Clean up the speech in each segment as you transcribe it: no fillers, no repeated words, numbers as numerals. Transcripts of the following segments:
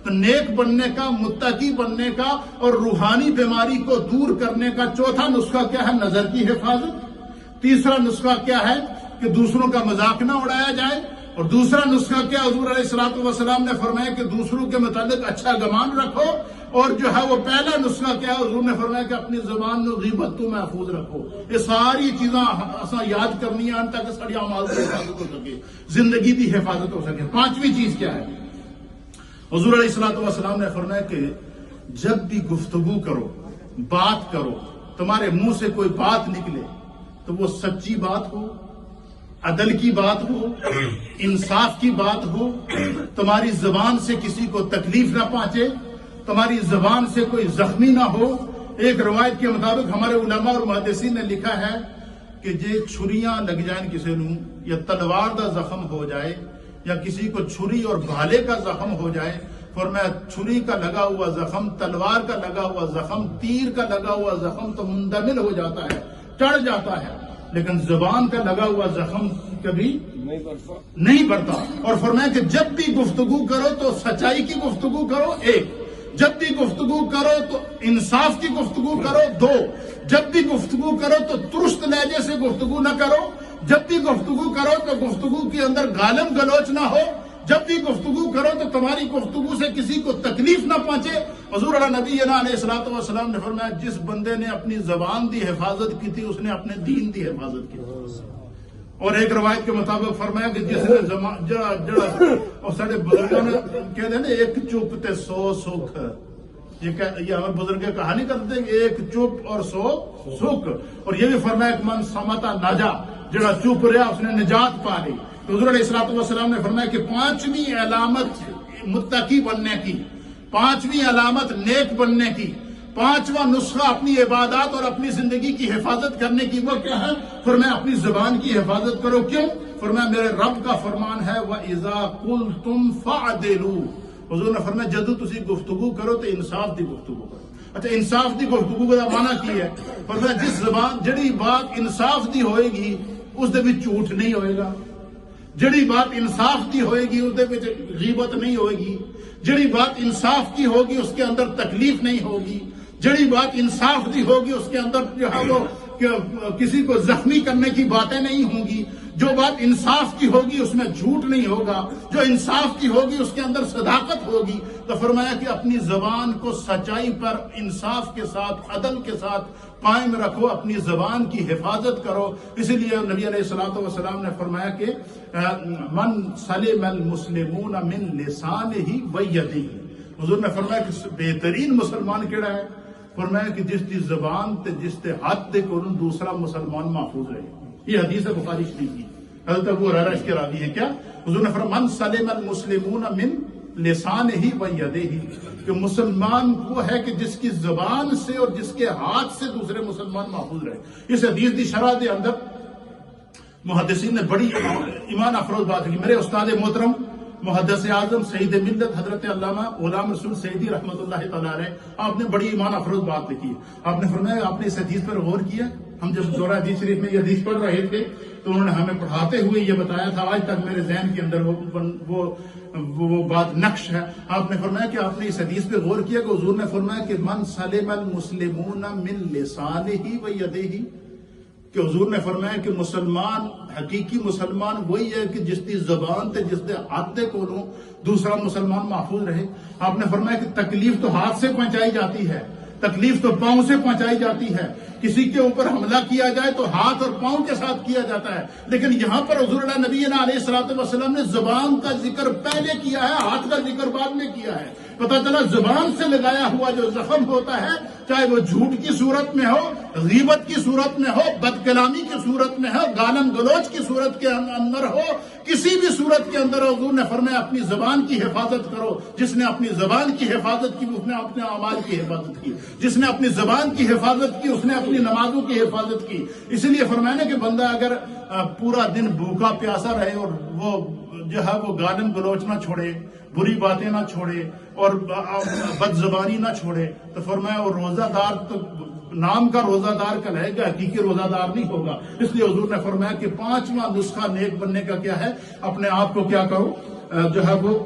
تو نیک بننے کا، متقی بننے کا اور روحانی بیماری کو دور کرنے کا چوتھا نسخہ کیا ہے؟ نظر کی حفاظت۔ تیسرا نسخہ کیا ہے کہ دوسروں کا مذاق نہ اڑایا جائے، اور دوسرا نسخہ کیا؟ حضور علیہ الصلوۃ والسلام نے فرمایا کہ دوسروں کے متعلق اچھا گمان رکھو، اور جو ہے وہ پہلا نسخہ کیا ہے؟ حضور نے فرمایا کہ اپنی زبان میں غیبت تو محفوظ رکھو۔ یہ ساری چیزاں اساں یاد کرنی ہیں تاکہ ساری اعمال کی حفاظت ہو سکے، زندگی کی حفاظت ہو سکے۔ پانچویں چیز کیا ہے؟ حضور علیہ الصلوۃ والسلام نے فرمایا کہ جب بھی گفتگو کرو، بات کرو، تمہارے منہ سے کوئی بات نکلے تو وہ سچی بات ہو، عدل کی بات ہو، انصاف کی بات ہو، تمہاری زبان سے کسی کو تکلیف نہ پہنچے، تمہاری زبان سے کوئی زخمی نہ ہو۔ ایک روایت کے مطابق ہمارے علماء اور محدثین نے لکھا ہے کہ جے چھریاں لگ جائیں کسی نو، یا تلوار دا زخم ہو جائے، یا کسی کو چھری اور بھالے کا زخم ہو جائے، فرمایا چھری کا لگا ہوا زخم، تلوار کا لگا ہوا زخم، تیر کا لگا ہوا زخم تو مندمل ہو جاتا ہے، ٹڑ جاتا ہے، لیکن زبان کا لگا ہوا زخم کبھی نہیں بڑھتا۔ اور فرمایا کہ جب بھی گفتگو کرو تو سچائی کی گفتگو کرو، ایک، جب بھی گفتگو کرو تو انصاف کی گفتگو کرو، دو، جب بھی گفتگو کرو تو درست لہجے سے گفتگو نہ کرو، جب بھی گفتگو کرو تو گفتگو کے اندر گالم گلوچ نہ ہو، جب بھی گفتگو کرو تو تمہاری گفتگو سے کسی کو تکلیف نہ پہنچے۔ حضور نبینا علیہ الصلوۃ والسلام نے فرمایا جس بندے نے اپنی زبان دی حفاظت کی تھی اس نے اپنے دین دی حفاظت کی تھی۔ اور ایک روایت کے مطابق فرمایا کہ جس نے اور سارے بزرگوں نے کہتے ہیں نا ایک چپ تے 100 سکھ، یہ ہمیں بزرگ کہانی کرتے ہیں کہ ایک چپ اور 100 سکھ، اور یہ بھی فرمایا کہ من سمتا ناجا، جڑا چپ رہا اس نے نجات پا لی۔ تو حضور علیہ الصلوۃ والسلام نے فرمایا کہ پانچویں علامت متقی بننے کی، پانچویں علامت نیک بننے کی، پانچواں نسخہ اپنی عبادات اور اپنی زندگی کی حفاظت کرنے کی وہ کیا ہے؟ فرمایا اپنی زبان کی حفاظت کرو۔ کیوں؟ فرمایا میرے رب کا فرمان ہے وَإِذَا قُلْتُمْ فَعْدِلُوا۔ حضور نے فرمایا جدو تسی گفتگو کرو تو انصاف دی گفتگو کرو۔ اچھا انصاف دی گفتگو کا معنی کی ہے؟ فرمایا جس زبان جڑی بات انصاف دی ہوئے گی اس دے وچ جھوٹ نہیں ہوئے گا، جڑی بات انصاف کی ہوئے گی اس دے وچ غیبت نہیں ہوئے گی، جڑی بات انصاف کی ہوگی اس کے اندر تکلیف نہیں ہوگی، جڑی بات انصاف دی ہوگی اس کے اندر جو ہے وہ کسی کو زخمی کرنے کی باتیں نہیں ہوں گی، جو بات انصاف کی ہوگی اس میں جھوٹ نہیں ہوگا، جو انصاف کی ہوگی اس کے اندر صداقت ہوگی۔ تو فرمایا کہ اپنی زبان کو سچائی پر انصاف کے ساتھ، عدل کے ساتھ قائم رکھو، اپنی زبان کی حفاظت کرو۔ اسی لیے نبی علیہ الصلوۃ والسلام نے فرمایا کہ من سلم المسلمون من لسانہ ویدہ۔ حضور نے فرمایا کہ بہترین مسلمان کیڑا ہے؟ فرمایا کہ جس کی زبان تے جس کے ہاتھ دے کولوں دوسرا مسلمان محفوظ رہے۔ یہ حدیث ہے بخاری شریف کی، حضرت ابو ہریرہ اس کے راوی ہے۔ کیا حضور نے فرمایا من سلم المسلمون من لسانہ ویدہ، کہ مسلمان وہ ہے کہ جس کی زبان سے اور جس کے ہاتھ سے دوسرے مسلمان محفوظ رہے۔ اس حدیث دی شرح دے اندر محدثین نے بڑی ایمان افروز بات کی۔ میرے استاد محترم محدث اعظم سعید ملت حضرت علامہ غلام رسول سعیدی رحمۃ اللہ تعالی علیہ، آپ نے بڑی ایمان افروز بات لکھی ہے۔ آپ نے فرمایا آپ نے اس حدیث پر غور کیا؟ ہم جب دورہ حدیث شریف میں یہ حدیث پڑھ رہے تھے تو انہوں نے ہمیں پڑھاتے ہوئے یہ بتایا تھا، آج تک میرے ذہن کے اندر وہ بات نقش ہے۔ آپ نے فرمایا کہ آپ نے اس حدیث پہ غور کیا کہ حضور نے فرمایا کہ من سلم المسلمون من لسانہ ویدہ، کہ حضور نے فرمایا کہ مسلمان، حقیقی مسلمان وہی ہے کہ جس کی زبان تے جس دے ہاتھ دے کولوں دوسرا مسلمان محفوظ رہے۔ آپ نے فرمایا کہ تکلیف تو ہاتھ سے پہنچائی جاتی ہے، تکلیف تو پاؤں سے پہنچائی جاتی ہے، کسی کے اوپر حملہ کیا جائے تو ہاتھ اور پاؤں کے ساتھ کیا جاتا ہے، لیکن یہاں پر حضور نبینا علیہ الصلوۃ والسلام نے زبان کا ذکر پہلے کیا ہے، ہاتھ کا ذکر بعد میں کیا ہے۔ پتہ چلا زبان سے لگایا ہوا جو زخم ہوتا ہے، چاہے وہ جھوٹ کی صورت میں ہو، غیبت کی صورت میں ہو، بد کلامی کی صورت میں ہو، گالم گلوچ کی صورت کے اندر ہو، کسی بھی صورت کے اندر حضور نے فرمایا اپنی زبان کی حفاظت کرو۔ جس نے اپنی زبان کی حفاظت کی اس نے اپنے اعمال کی حفاظت کی، جس نے اپنی زبان کی حفاظت کی اس نے اپنی نمازوں کی حفاظت کی۔ اس لیے فرمایا نا کہ بندہ اگر پورا دن بھوکا پیاسا رہے اور وہ جو ہے وہ گالم گلوچ نہ چھوڑے، بری باتیں نہ چھوڑے اور بد زبانی نہ چھوڑے، تو فرمایا وہ روزہ دار تو نام کا روزہ دار کہلائے گا، حقیقی روزہ دار نہیں ہوگا۔ اس لیے حضور نے فرمایا کہ پانچواں نسخہ نیک بننے کا کیا ہے؟ اپنے آپ کو کیا کرو، جو ہے وہ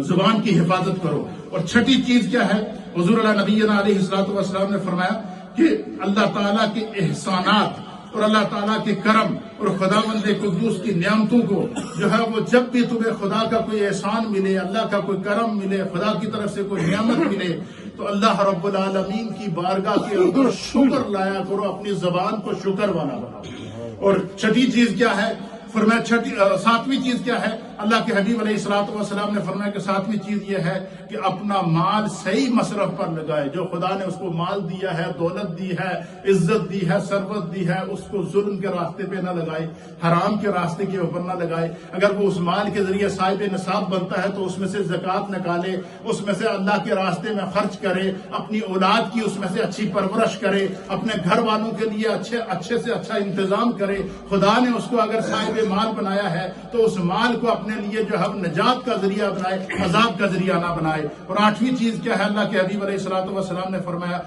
زبان کی حفاظت کرو. اور چھٹی چیز کیا ہے؟ حضور علیہ نبینا علیہ الصلوۃ والسلام نے فرمایا کہ اللہ تعالیٰ کے احسانات اور اللہ تعالیٰ کے کرم اور خداوند قدوس کی نعمتوں کو جو ہے وہ جب بھی تمہیں خدا کا کوئی احسان ملے، اللہ کا کوئی کرم ملے، خدا کی طرف سے کوئی نعمت ملے، تو اللہ رب العالمین کی بارگاہ کے اندر شکر لایا کرو، اپنی زبان کو شکر والا بناؤ. اور چھٹی چیز کیا ہے؟ فرمایا ساتویں چیز کیا ہے؟ اللہ کے حبیب علیہ الصلوۃ والسلام نے فرمایا کہ ساتویں چیز یہ ہے کہ اپنا مال صحیح مصرف پر لگائے. جو خدا نے اس کو مال دیا ہے، دولت دی ہے، عزت دی ہے، ثروت دی ہے، اس کو ظلم کے راستے پہ نہ لگائے، حرام کے راستے کے اوپر نہ لگائے. اگر وہ اس مال کے ذریعے صاحب نصاب بنتا ہے تو اس میں سے زکوٰۃ نکالے، اس میں سے اللہ کے راستے میں خرچ کرے، اپنی اولاد کی اس میں سے اچھی پرورش کرے، اپنے گھر والوں کے لیے اچھے سے اچھا انتظام کرے. خدا نے اس کو اگر صاحب مال بنایا ہے تو اس مال کو اپنے لیے جو ہے نجات کا ذریعہ بنائے، عذاب کا ذریعہ نہ بنائے. اور آٹھویں چیز کیا ہے؟ اللہ کے حبیب علیہ الصلوۃ والسلام نے فرمایا